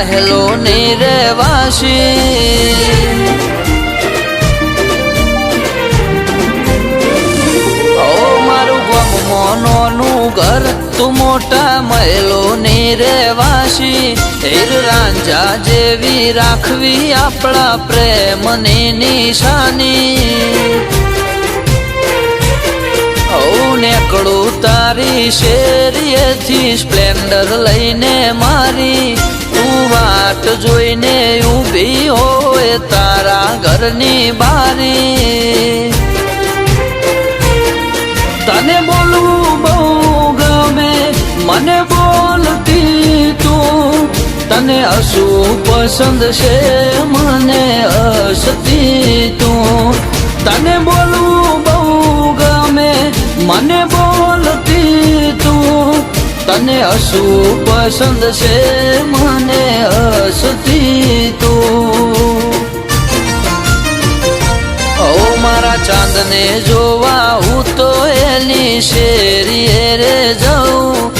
મહેલો ની રહેવાસી મોનોનું ઘર તું મોટા મહેલો ની રહેવાસી હીર રાંઝા જેવી રાખવી આપણા પ્રેમની નિશાની નેકળું તારી શેરીએથી સ્પ્લેન્ડર લઈને મારી તું વાટ જોઈને ઊભી હોય તારા ઘરની બારી તને બોલવું બહુ ગમે મને બોલતી તું તને હસવું પસંદ છે મને હસતી તું તને બોલવું બહુ ગમે મને બોલતી તું તને હસવું પસંદ છે મને હસતી તું મારા ચાંદને જોવા હું તો એની શેરીએ રે જાઉં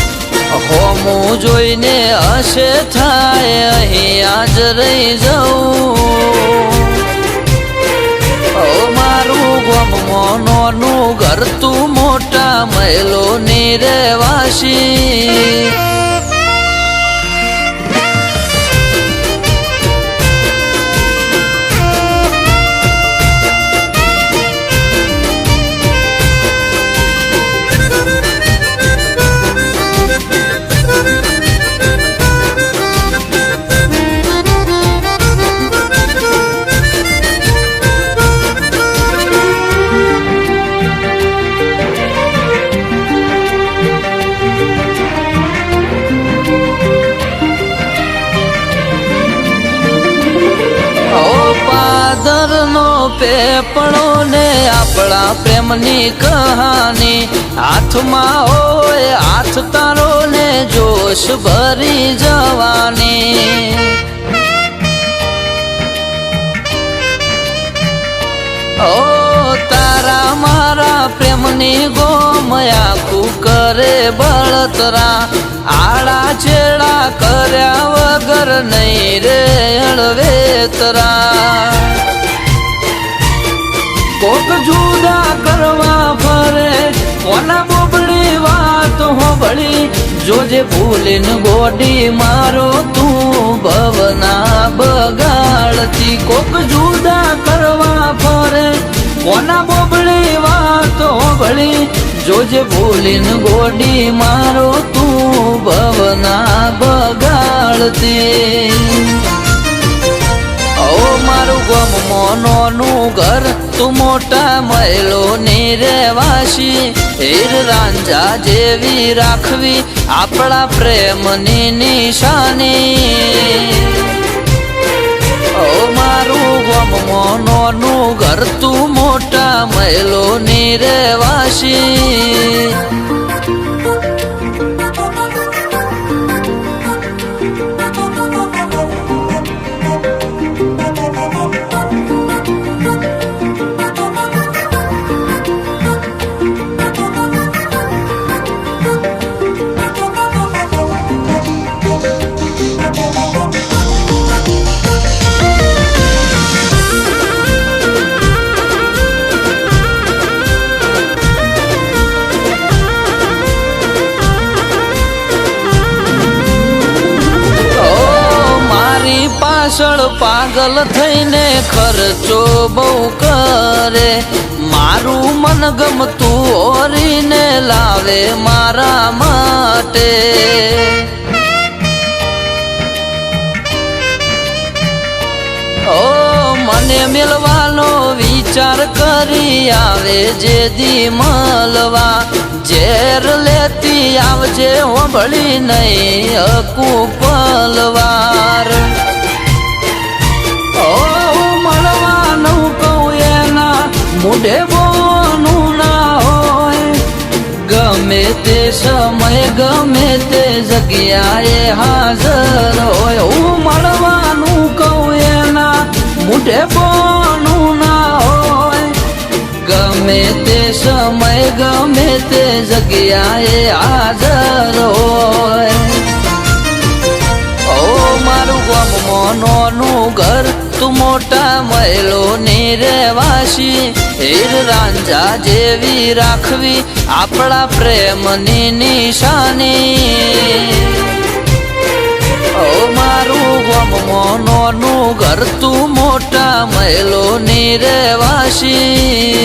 હોમું જોઈને હશે થાય અહીં આજ રહી જાઉં મારું ગમ મોનોનું ઘર તું મોટા મહેલો ની રહેવાસી પેપણો ને આપણા પ્રેમની કહાની હાથમાં હોય હાથ તારો ને જોશ ભરી જવાની ઓ તારા મારા પ્રેમની ગોમયાખું કરે બળતરા આડા ચેડા કર્યા વગર નહીં રે હળવેતરા કોક જુદા કરવા ફરે કોના બોબડી વાત હોબળી જોજે ભૂલીને ગોડી મારો તું ભવના બગાડતી કોક જુદા કરવા ફરે કોના બોબડી વાત હોબળી જોજે ભૂલીને ગોડી મારો તું ભવના બગાડતી મારું ગમ મોનોનું ઘર તું મોટા મહેલો ની રહેવાસી હીર રાંઝા જેવી રાખવી આપણા પ્રેમની નિશાની મારું ગમ મોનોનું ઘર તું મોટા મહેલો ની રહેવાસી પાછળ પાગલ થઈને ખર્ચો બહુ કરે મારું મન ગમતું ઓરીને લાવે મારા માટે ઓ મને મિલવાનો વિચાર કરી આવે જે દી મળવા ઝેર લેતી આવજે હોબળી નહીં હકું પલવાર મળવાનું કહું એના મોઢે બોનું ના હોય ગમે તે સમય ગમે તે જગ્યાએ હાજર હોય હું મળવાનું કહું એના મોઢે બોનું ના હોય ગમે તે સમય ગમે તે જગ્યાએ હાજર હોય ઓ મારું ગમમાં નોનું ઘર તું મોટા મહેલો ની રહેવાસી હીર રાંઝા જેવી રાખવી આપણા પ્રેમની નિશાની ઓ મારું ગમમાં નોનું ઘર તું મોટા મહેલો ની રહેવાસી